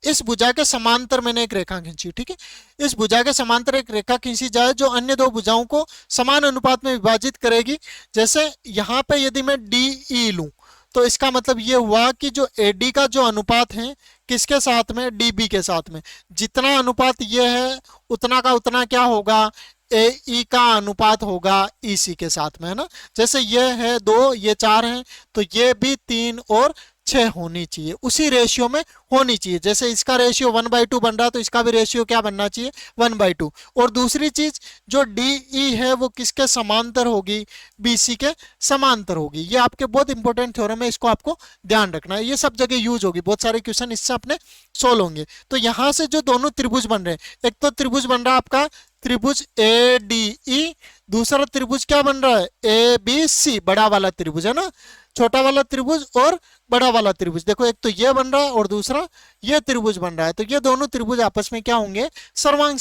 इस भुजा के समांतर मैंने एक रेखा खींची। ठीक है, इस भुजा के समांतर एक रेखा खींची जाए जो अन्य दो भुजाओं को समान अनुपात में विभाजित करेगी। जैसे यहाँ पे यदि मैं डी ई लूं तो इसका मतलब ये हुआ कि जो एडी का जो अनुपात है किसके साथ में, डीबी के साथ में, जितना अनुपात ये है उतना का उतना क्या होगा, ए ई का अनुपात होगा ईसी के साथ में, है ना। जैसे ये है 2, ये 4 है, तो ये भी 3 और 6 होनी चाहिए, उसी रेशियो में होनी चाहिए। जैसे इसका रेशियो 1/2 बन रहा है तो इसका भी रेशियो क्या बनना चाहिए, 1/2। और दूसरी चीज जो डी ई है वो किसके समांतर होगी, बीसी के समांतर होगी। ये आपके बहुत इंपॉर्टेंट थ्योरम है, इसको आपको ध्यान रखना है, ये सब जगह यूज होगी, बहुत सारे क्वेश्चन इससे अपने सोल्व होंगे। तो यहां से जो दोनों त्रिभुज बन रहे हैं, एक तो त्रिभुज बन रहा है आपका त्रिभुज ए डी ई, दूसरा त्रिभुज क्या बन रहा है, ए बी सी, बड़ा वाला त्रिभुज, है ना, छोटा वाला त्रिभुज और बड़ा वाला त्रिभुज। देखो एक तो ये बन रहा है और दूसरा ये त्रिभुज बन रहा है, तो ये दोनों त्रिभुज आपस में क्या होंगे, सर्वांग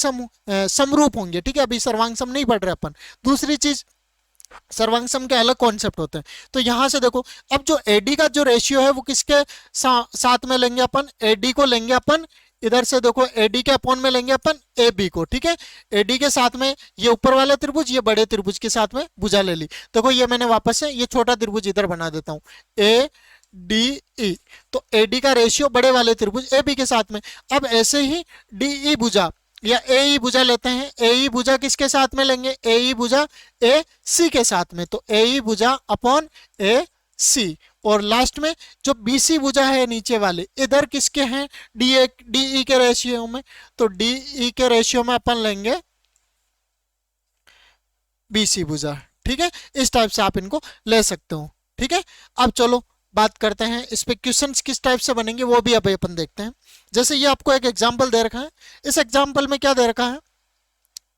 समरूप होंगे। ठीक है, अभी सर्वांग सम नहीं पढ़ रहे अपन। दूसरी चीज, सर्वांग सम के अलग कॉन्सेप्ट होते हैं। तो यहां से देखो, अब जो एडी का जो रेशियो है वो किसके साथ में लेंगे अपन, एडी को लेंगे अपन इधर से देखो एडी के अपॉन में लेंगे अपन ए बी को, ठीक है। एडी के साथ में ये ऊपर वाला त्रिभुज, ये बड़े त्रिभुज के साथ में भुजा ले ली। देखो ये मैंने वापस से ये छोटा त्रिभुज इधर बना देता हूं, ए डी ई। तो एडी का रेशियो बड़े वाले त्रिभुज ए बी के साथ में। अब ऐसे ही डी ई भुजा या ए ई भुजा लेते हैं। ए ई भुजा किसके साथ में लेंगे? ए ई भुजा ए सी के साथ में। तो ए ई भुजा अपॉन ए सी। और लास्ट में जो बी सी भुजा है नीचे वाले, इधर किसके हैं? डी ए डी ई के रेशियो में। तो डी ई के रेशियो में अपन लेंगे बी सी भुजा, ठीक है। इस टाइप से आप इनको ले सकते हो, ठीक है। अब चलो बात करते हैं इस पे क्वेश्चंस किस टाइप से बनेंगे वो भी अब अपन देखते हैं। जैसे ये आपको एक एग्जांपल दे रखा है। इस एग्जांपल में क्या दे रखा है?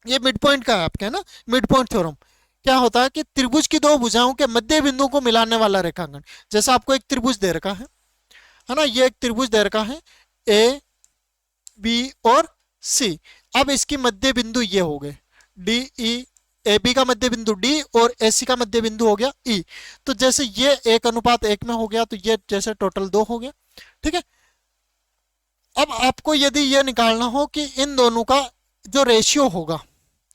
ये मिड पॉइंट का है आपके, है ना, मिड पॉइंट थ्योरम। क्या होता है कि त्रिभुज की दो भुजाओं के मध्य बिंदु को मिलाने वाला रेखांकन। जैसा आपको एक त्रिभुज दे रखा है ना, ये एक त्रिभुज दे रखा है ए बी और सी। अब इसकी मध्य बिंदु ये हो गए डी ई, ए बी का मध्य बिंदु डी और ए सी का मध्य बिंदु हो गया ई। तो जैसे ये 1:1 में हो गया, तो ये जैसे टोटल 2 हो गया, ठीक है। अब आपको यदि ये निकालना हो कि इन दोनों का जो रेशियो होगा,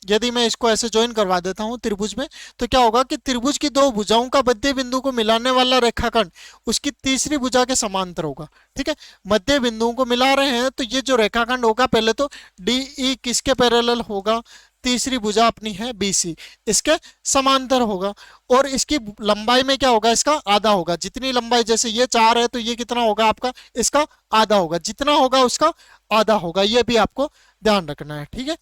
यदि मैं इसको ऐसे ज्वाइन करवा देता हूं त्रिभुज में, तो क्या होगा कि त्रिभुज की दो भुजाओं का मध्य बिंदु को मिलाने वाला रेखाखंड उसकी तीसरी भुजा के समांतर होगा, ठीक है। मध्य बिंदुओं को मिला रहे हैं तो ये जो रेखाखंड होगा, पहले तो डी ई किसके पैरेलल होगा? तीसरी भुजा अपनी है बी सी, इसके समांतर होगा। और इसकी लंबाई में क्या होगा? इसका आधा होगा। जितनी लंबाई, जैसे ये 4 है तो ये कितना होगा आपका? इसका आधा होगा। जितना होगा उसका आधा होगा, ये भी आपको ध्यान रखना है, ठीक है।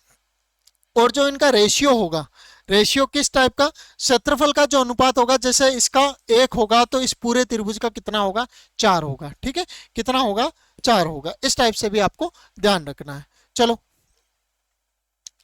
और जो इनका रेशियो होगा, रेशियो किस टाइप का? क्षेत्रफल का जो अनुपात होगा, जैसे इसका 1 होगा तो इस पूरे त्रिभुज का कितना होगा? 4 होगा, ठीक है। कितना होगा? 4 होगा। इस टाइप से भी आपको ध्यान रखना है। चलो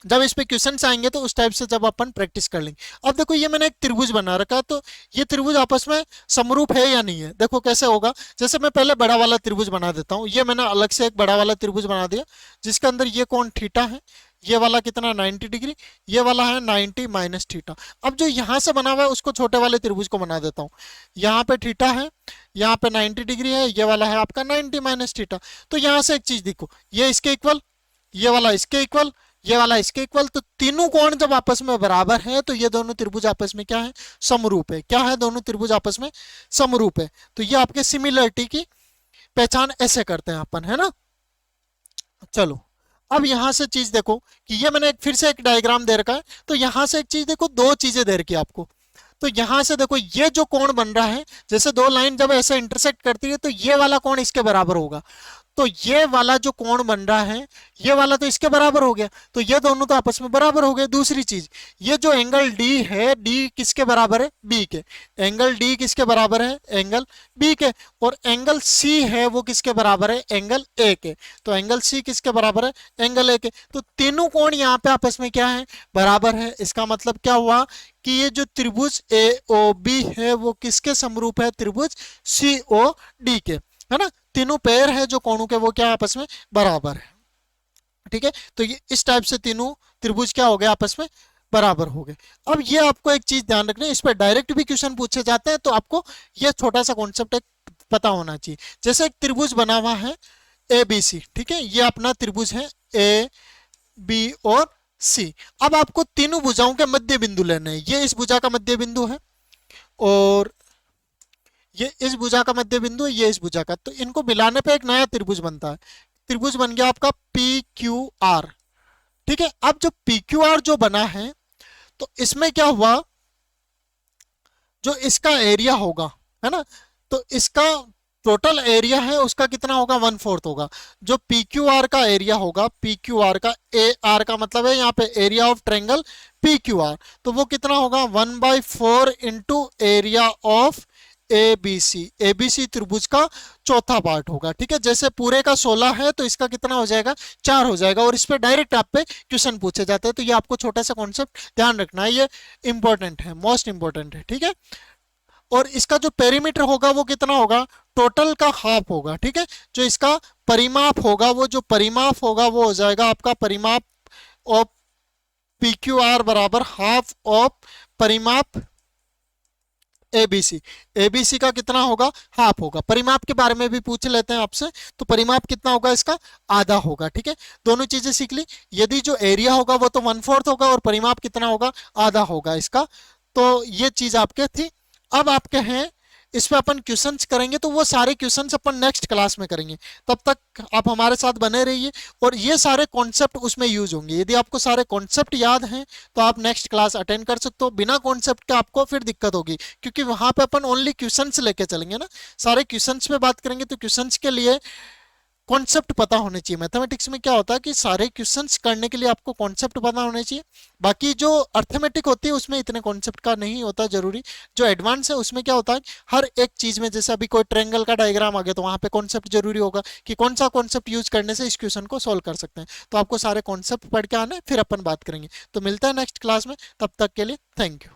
जब इस पे क्वेश्चन आएंगे तो उस टाइप से जब अपन प्रैक्टिस कर लेंगे। अब देखो ये मैंने एक त्रिभुज बना रखा, तो ये त्रिभुज आपस में समरूप है या नहीं है? देखो कैसे होगा। जैसे मैं पहले बड़ा वाला त्रिभुज बना देता हूँ। ये मैंने अलग से एक बड़ा वाला त्रिभुज बना दिया, जिसके अंदर ये कोण थीटा है, ये वाला कितना 90 डिग्री, ये वाला है 90 माइनस थीटा। अब जो यहाँ से बना हुआ है उसको छोटे वाले त्रिभुज को बना देता हूँ। यहाँ पे थीटा है, यहाँ पे 90 डिग्री है, ये वाला है आपका 90 माइनस थीटा। तो यहाँ से एक चीज देखो, ये इसके इक्वल, ये वाला इसके इक्वल, ये वाला इसके इक्वल। तो तीनों कोण जब आपस में बराबर है तो ये दोनों त्रिभुज आपस में क्या है? समरूप है। क्या है? दोनों त्रिभुज आपस में समरूप है। तो ये आपके सिमिलरिटी की पहचान ऐसे करते हैं अपन, है ना। चलो अब यहां से चीज देखो कि ये मैंने फिर से एक डायग्राम दे रखा है। तो यहां से एक चीज देखो, दो चीजें दे रखी है आपको। तो यहां से देखो ये जो कोण बन रहा है, जैसे दो लाइन जब ऐसे इंटरसेक्ट करती है तो ये वाला कोण इसके बराबर होगा। तो ये वाला जो कोण बन रहा है, ये वाला तो इसके बराबर हो गया। तो ये दोनों तो आपस में बराबर हो गए। दूसरी चीज, ये जो एंगल डी है, डी किसके बराबर है? बी के। एंगल डी किसके बराबर है? एंगल बी के। और एंगल सी है वो किसके बराबर है? एंगल ए के। तो एंगल सी किसके बराबर है? एंगल ए के। तो तीनों कोण यहाँ पे आपस में क्या है? बराबर है। इसका मतलब क्या हुआ कि ये जो त्रिभुज ए ओ बी है वो किसके समरूप है? त्रिभुज सी ओ डी के, है ना। तीनों पैर है जो कोणों के, वो क्या आपस में बराबर है, ठीक है। तो ये इस टाइप से तीनों त्रिभुज क्या हो गए? आपस में बराबर हो गए। अब ये आपको एक चीज ध्यान रखनी है, इस पर डायरेक्ट भी क्वेश्चन पूछे जाते हैं, तो आपको ये छोटा सा कॉन्सेप्ट एक पता होना चाहिए। जैसे एक त्रिभुज बना हुआ है ए बी सी, ठीक है। ये अपना त्रिभुज है ए बी और सी। अब आपको तीनों भुजाओं के मध्य बिंदु लेने हैं। ये इस भुजा का मध्य बिंदु है और ये इस भुजा का मध्य बिंदु है, ये इस भुजा का। तो इनको मिलाने पे एक नया त्रिभुज बनता है। त्रिभुज बन गया आपका पी क्यू आर, ठीक है। अब जो पी क्यू आर जो बना है, तो इसमें क्या हुआ, जो इसका एरिया होगा, है ना, तो इसका टोटल एरिया है उसका कितना होगा? 1/4 होगा। जो पी क्यू आर का एरिया होगा, पी क्यू आर का, ए आर का मतलब है यहाँ पे area of triangle P Q R, तो वो कितना होगा? 1/4 into area of ABC. ABC त्रिभुज का चौथा पार्ट होगा, ठीक है। जैसे पूरे का 16 है तो इसका कितना हो जाएगा? 4 हो जाएगा। और इस पे डायरेक्ट आप पे क्वेश्चन पूछे जाते हैं, तो ये आपको छोटा सा कॉन्सेप्ट ध्यान रखना है, ये इंपॉर्टेंट है, मोस्ट इंपॉर्टेंट है, ठीक है। और इसका जो पेरीमीटर होगा वो कितना होगा? टोटल का हाफ होगा, ठीक है। जो इसका परिमाप होगा, वो जो परिमाप होगा वो हो जाएगा आपका परिमाप ऑफ पी क्यू आर बराबर हाफ ऑफ परिमाप एबीसी, एबीसी का कितना होगा, हाफ होगा। परिमाप के बारे में भी पूछ लेते हैं आपसे, तो परिमाप कितना होगा इसका, आधा होगा। ठीक है, दोनों चीजें सीख ली। यदि जो एरिया होगा वो तो 1/4 होगा और परिमाप कितना होगा, आधा होगा इसका। तो ये चीज आपके थी। अब आपके हैं इस पे अपन क्वेश्चंस करेंगे, तो वो सारे क्वेश्चंस अपन नेक्स्ट क्लास में करेंगे। तब तक आप हमारे साथ बने रहिए और ये सारे कॉन्सेप्ट उसमें यूज होंगे। यदि आपको सारे कॉन्सेप्ट याद हैं तो आप नेक्स्ट क्लास अटेंड कर सकते हो। बिना कॉन्सेप्ट के आपको फिर दिक्कत होगी, क्योंकि वहां पे अपन ओनली क्वेश्चंस लेके चलेंगे ना, सारे क्वेश्चंस पे बात करेंगे। तो क्वेश्चंस के लिए कॉन्सेप्ट पता होने चाहिए। मैथमेटिक्स में क्या होता है कि सारे क्वेश्चंस करने के लिए आपको कॉन्सेप्ट पता होने चाहिए। बाकी जो अर्थमेटिक होती है उसमें इतने कॉन्सेप्ट का नहीं होता जरूरी। जो एडवांस है उसमें क्या होता है, हर एक चीज में, जैसे अभी कोई ट्रायंगल का डायग्राम आ गया तो वहां पे कॉन्सेप्ट जरूरी होगा कि कौन सा कॉन्सेप्ट यूज करने से इस क्वेश्चन को सोल्व कर सकते हैं। तो आपको सारे कॉन्सेप्ट पढ़ के आना है, फिर अपन बात करेंगे। तो मिलता है नेक्स्ट क्लास में, तब तक के लिए थैंक यू।